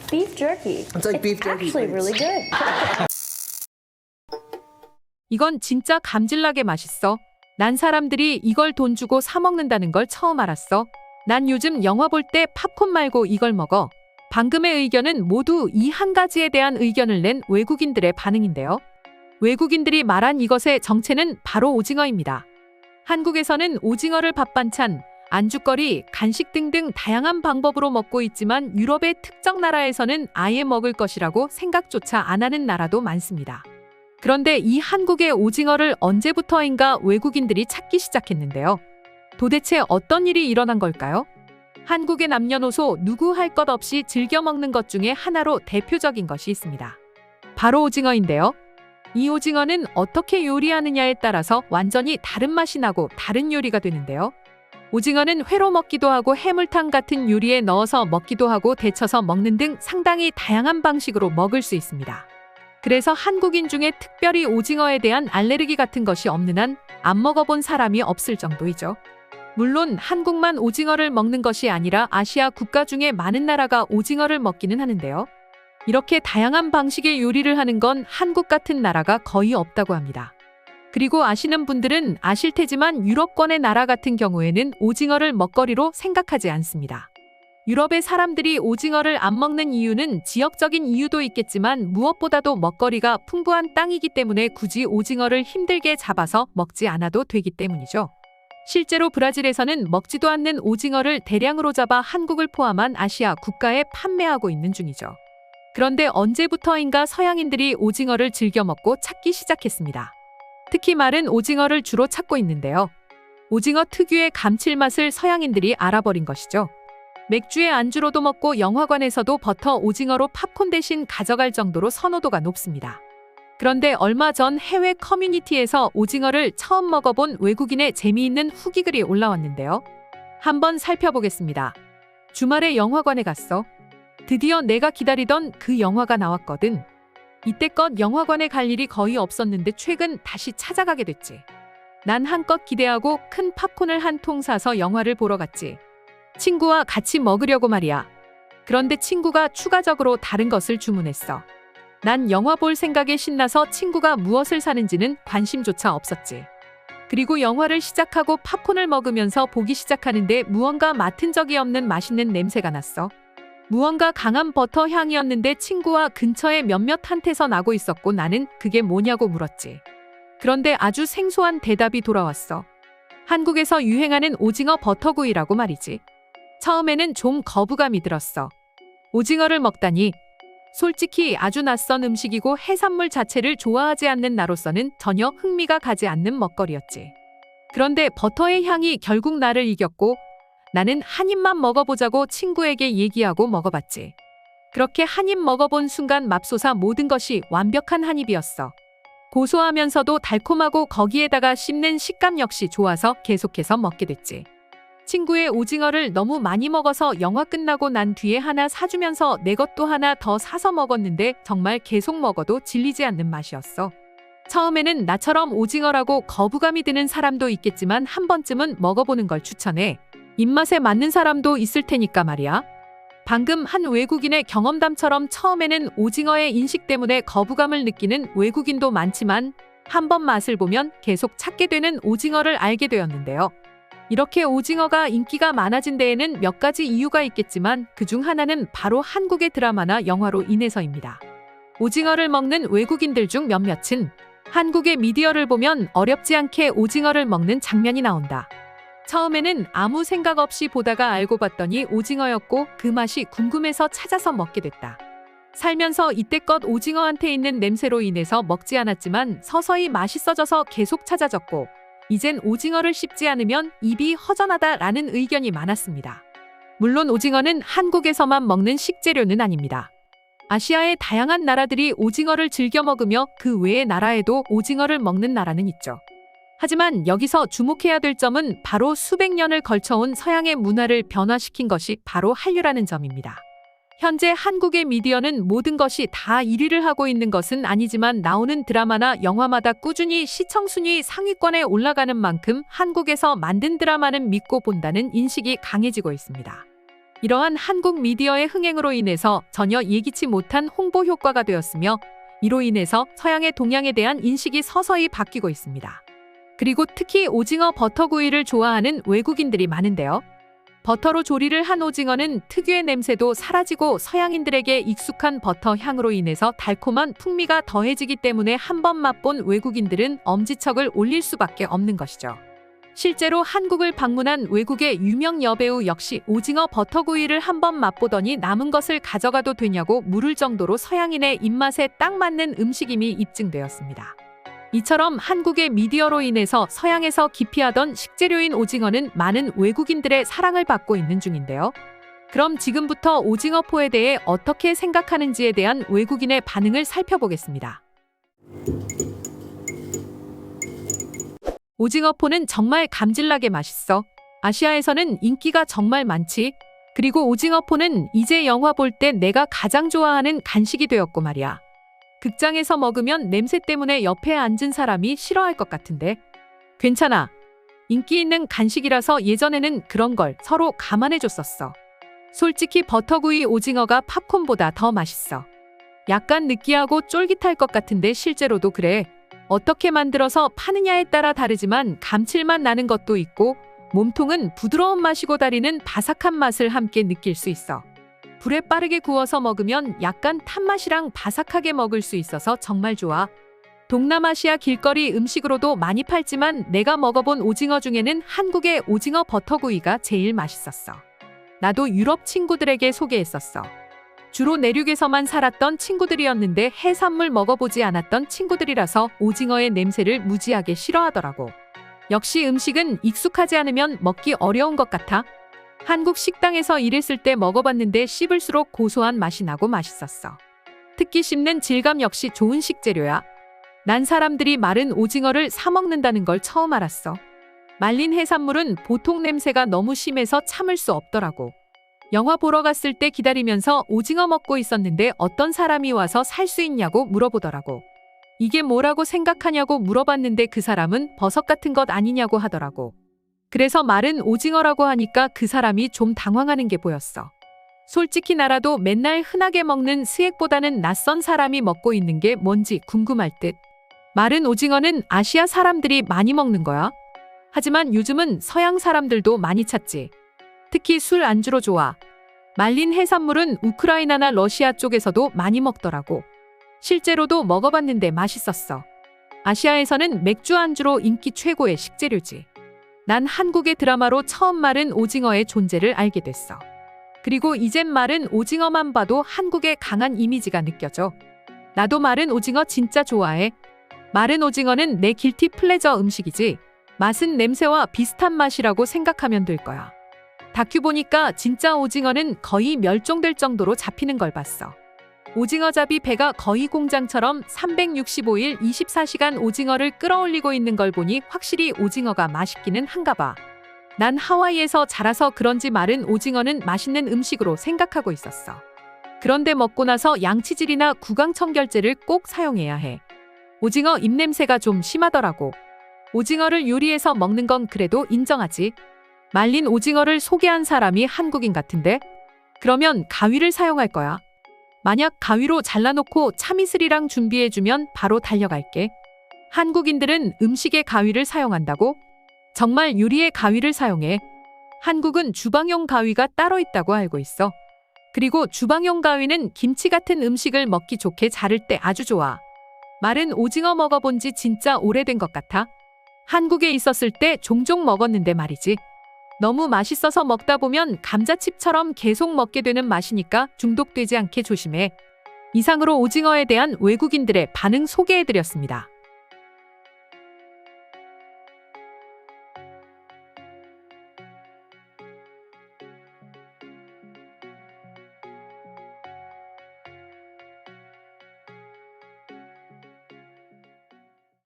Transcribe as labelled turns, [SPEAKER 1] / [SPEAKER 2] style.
[SPEAKER 1] beef jerky.
[SPEAKER 2] It's like beef jerky.
[SPEAKER 1] Actually really good.
[SPEAKER 3] 이건 진짜 감질나게 맛있어. 난 사람들이 이걸 돈 주고 사 먹는다는 걸 처음 알았어. 난 요즘 영화 볼 때 팝콘 말고 이걸 먹어. 방금의 의견은 모두 이 한 가지에 대한 의견을 낸 외국인들의 반응인데요. 외국인들이 말한 이것의 정체는 바로 오징어입니다. 한국에서는 오징어를 밥반찬, 안주거리, 간식 등등 다양한 방법으로 먹고 있지만 유럽의 특정 나라에서는 아예 먹을 것이라고 생각조차 안 하는 나라도 많습니다. 그런데 이 한국의 오징어를 언제부터인가 외국인들이 찾기 시작했는데요. 도대체 어떤 일이 일어난 걸까요? 한국의 남녀노소 누구 할 것 없이 즐겨 먹는 것 중에 하나로 대표적인 것이 있습니다. 바로 오징어인데요. 이 오징어는 어떻게 요리하느냐에 따라서 완전히 다른 맛이 나고 다른 요리가 되는데요. 오징어는 회로 먹기도 하고 해물탕 같은 요리에 넣어서 먹기도 하고 데쳐서 먹는 등 상당히 다양한 방식으로 먹을 수 있습니다. 그래서 한국인 중에 특별히 오징어에 대한 알레르기 같은 것이 없는 한 안 먹어본 사람이 없을 정도이죠. 물론 한국만 오징어를 먹는 것이 아니라 아시아 국가 중에 많은 나라가 오징어를 먹기는 하는데요. 이렇게 다양한 방식의 요리를 하는 건 한국 같은 나라가 거의 없다고 합니다. 그리고 아시는 분들은 아실 테지만 유럽권의 나라 같은 경우에는 오징어를 먹거리로 생각하지 않습니다. 유럽의 사람들이 오징어를 안 먹는 이유는 지역적인 이유도 있겠지만 무엇보다도 먹거리가 풍부한 땅이기 때문에 굳이 오징어를 힘들게 잡아서 먹지 않아도 되기 때문이죠. 실제로 브라질에서는 먹지도 않는 오징어를 대량으로 잡아 한국을 포함한 아시아 국가에 판매하고 있는 중이죠. 그런데 언제부터인가 서양인들이 오징어를 즐겨 먹고 찾기 시작했습니다. 특히 마른 오징어를 주로 찾고 있는데요. 오징어 특유의 감칠맛을 서양인들이 알아버린 것이죠. 맥주의 안주로도 먹고 영화관에서도 버터 오징어로 팝콘 대신 가져갈 정도로 선호도가 높습니다. 그런데 얼마 전 해외 커뮤니티에서 오징어를 처음 먹어본 외국인의 재미있는 후기 글이 올라왔는데요. 한번 살펴보겠습니다. 주말에 영화관에 갔어. 드디어 내가 기다리던 그 영화가 나왔거든. 이때껏 영화관에 갈 일이 거의 없었는데 최근 다시 찾아가게 됐지. 난 한껏 기대하고 큰 팝콘을 한 통 사서 영화를 보러 갔지. 친구와 같이 먹으려고 말이야. 그런데 친구가 추가적으로 다른 것을 주문했어. 난 영화 볼 생각에 신나서 친구가 무엇을 사는지는 관심조차 없었지. 그리고 영화를 시작하고 팝콘을 먹으면서 보기 시작하는데 무언가 맡은 적이 없는 맛있는 냄새가 났어. 무언가 강한 버터 향이었는데 친구와 근처에 몇몇 한테서 나고 있었고 나는 그게 뭐냐고 물었지. 그런데 아주 생소한 대답이 돌아왔어. 한국에서 유행하는 오징어 버터구이라고 말이지. 처음에는 좀 거부감이 들었어. 오징어를 먹다니. 솔직히 아주 낯선 음식이고 해산물 자체를 좋아하지 않는 나로서는 전혀 흥미가 가지 않는 먹거리였지. 그런데 버터의 향이 결국 나를 이겼고 나는 한 입만 먹어보자고 친구에게 얘기하고 먹어봤지. 그렇게 한 입 먹어본 순간 맙소사 모든 것이 완벽한 한 입이었어. 고소하면서도 달콤하고 거기에다가 씹는 식감 역시 좋아서 계속해서 먹게 됐지. 친구의 오징어를 너무 많이 먹어서 영화 끝나고 난 뒤에 하나 사주면서 내 것도 하나 더 사서 먹었는데 정말 계속 먹어도 질리지 않는 맛이었어. 처음에는 나처럼 오징어라고 거부감이 드는 사람도 있겠지만 한 번쯤은 먹어보는 걸 추천해. 입맛에 맞는 사람도 있을 테니까 말이야. 방금 한 외국인의 경험담처럼 처음에는 오징어의 인식 때문에 거부감을 느끼는 외국인도 많지만 한 번 맛을 보면 계속 찾게 되는 오징어를 알게 되었는데요. 이렇게 오징어가 인기가 많아진 데에는 몇 가지 이유가 있겠지만 그중 하나는 바로 한국의 드라마나 영화로 인해서입니다. 오징어를 먹는 외국인들 중 몇몇은 한국의 미디어를 보면 어렵지 않게 오징어를 먹는 장면이 나온다. 처음에는 아무 생각 없이 보다가 알고 봤더니 오징어였고 그 맛이 궁금해서 찾아서 먹게 됐다. 살면서 이때껏 오징어한테 있는 냄새로 인해서 먹지 않았지만 서서히 맛있어져서 계속 찾아졌고 이젠 오징어를 씹지 않으면 입이 허전하다라는 의견이 많았습니다. 물론 오징어는 한국에서만 먹는 식재료는 아닙니다. 아시아의 다양한 나라들이 오징어를 즐겨 먹으며 그 외의 나라에도 오징어를 먹는 나라는 있죠. 하지만 여기서 주목해야 될 점은 바로 수백 년을 걸쳐온 서양의 문화를 변화시킨 것이 바로 한류라는 점입니다. 현재 한국의 미디어는 모든 것이 다 1위를 하고 있는 것은 아니지만 나오는 드라마나 영화마다 꾸준히 시청 순위 상위권에 올라가는 만큼 한국에서 만든 드라마는 믿고 본다는 인식이 강해지고 있습니다. 이러한 한국 미디어의 흥행으로 인해서 전혀 예기치 못한 홍보 효과가 되었으며 이로 인해서 서양의 동양에 대한 인식이 서서히 바뀌고 있습니다. 그리고 특히 오징어 버터구이를 좋아하는 외국인들이 많은데요. 버터로 조리를 한 오징어는 특유의 냄새도 사라지고 서양인들에게 익숙한 버터 향으로 인해서 달콤한 풍미가 더해지기 때문에 한번 맛본 외국인들은 엄지척을 올릴 수밖에 없는 것이죠. 실제로 한국을 방문한 외국의 유명 여배우 역시 오징어 버터구이를 한번 맛보더니 남은 것을 가져가도 되냐고 물을 정도로 서양인의 입맛에 딱 맞는 음식임이 입증되었습니다. 이처럼 한국의 미디어로 인해서 서양에서 기피하던 식재료인 오징어는 많은 외국인들의 사랑을 받고 있는 중인데요. 그럼 지금부터 오징어포에 대해 어떻게 생각하는지에 대한 외국인의 반응을 살펴보겠습니다. 오징어포는 정말 감질나게 맛있어. 아시아에서는 인기가 정말 많지. 그리고 오징어포는 이제 영화 볼 때 내가 가장 좋아하는 간식이 되었고 말이야. 극장에서 먹으면 냄새 때문에 옆에 앉은 사람이 싫어할 것 같은데. 괜찮아. 인기 있는 간식이라서 예전에는 그런 걸 서로 감안해줬었어. 솔직히 버터구이 오징어가 팝콘보다 더 맛있어. 약간 느끼하고 쫄깃할 것 같은데 실제로도 그래. 어떻게 만들어서 파느냐에 따라 다르지만 감칠맛 나는 것도 있고 몸통은 부드러운 맛이고 다리는 바삭한 맛을 함께 느낄 수 있어. 불에 빠르게 구워서 먹으면 약간 탄맛이랑 바삭하게 먹을 수 있어서 정말 좋아. 동남아시아 길거리 음식으로도 많이 팔지만 내가 먹어본 오징어 중에는 한국의 오징어 버터구이가 제일 맛있었어. 나도 유럽 친구들에게 소개했었어. 주로 내륙에서만 살았던 친구들이었는데 해산물 먹어보지 않았던 친구들이라서 오징어의 냄새를 무지하게 싫어하더라고. 역시 음식은 익숙하지 않으면 먹기 어려운 것 같아. 한국 식당에서 일했을 때 먹어봤는데 씹을수록 고소한 맛이 나고 맛있었어. 특히 씹는 질감 역시 좋은 식재료야. 난 사람들이 마른 오징어를 사 먹는다는 걸 처음 알았어. 말린 해산물은 보통 냄새가 너무 심해서 참을 수 없더라고. 영화 보러 갔을 때 기다리면서 오징어 먹고 있었는데 어떤 사람이 와서 살 수 있냐고 물어보더라고. 이게 뭐라고 생각하냐고 물어봤는데 그 사람은 버섯 같은 것 아니냐고 하더라고. 그래서 마른 오징어라고 하니까 그 사람이 좀 당황하는 게 보였어. 솔직히 나라도 맨날 흔하게 먹는 스웩보다는 낯선 사람이 먹고 있는 게 뭔지 궁금할 듯. 마른 오징어는 아시아 사람들이 많이 먹는 거야. 하지만 요즘은 서양 사람들도 많이 찾지. 특히 술 안주로 좋아. 말린 해산물은 우크라이나나 러시아 쪽에서도 많이 먹더라고. 실제로도 먹어봤는데 맛있었어. 아시아에서는 맥주 안주로 인기 최고의 식재료지. 난 한국의 드라마로 처음 마른 오징어의 존재를 알게 됐어. 그리고 이젠 마른 오징어만 봐도 한국의 강한 이미지가 느껴져. 나도 마른 오징어 진짜 좋아해. 마른 오징어는 내 길티 플레저 음식이지. 맛은 냄새와 비슷한 맛이라고 생각하면 될 거야. 다큐 보니까 진짜 오징어는 거의 멸종될 정도로 잡히는 걸 봤어. 오징어잡이 배가 거의 공장처럼 365일 24시간 오징어를 끌어올리고 있는 걸 보니 확실히 오징어가 맛있기는 한가 봐. 난 하와이에서 자라서 그런지 마른 오징어는 맛있는 음식으로 생각하고 있었어. 그런데 먹고 나서 양치질이나 구강청결제를 꼭 사용해야 해. 오징어 입냄새가 좀 심하더라고. 오징어를 요리해서 먹는 건 그래도 인정하지. 말린 오징어를 소개한 사람이 한국인 같은데? 그러면 가위를 사용할 거야. 만약 가위로 잘라놓고 참이슬이랑 준비해주면 바로 달려갈게. 한국인들은 음식에 가위를 사용한다고? 정말 요리에 가위를 사용해. 한국은 주방용 가위가 따로 있다고 알고 있어. 그리고 주방용 가위는 김치 같은 음식을 먹기 좋게 자를 때 아주 좋아. 마른 오징어 먹어본 지 진짜 오래된 것 같아. 한국에 있었을 때 종종 먹었는데 말이지. 너무 맛있어서 먹다 보면 감자칩처럼 계속 먹게 되는 맛이니까 중독되지 않게 조심해. 이상으로 오징어에 대한 외국인들의 반응 소개해드렸습니다.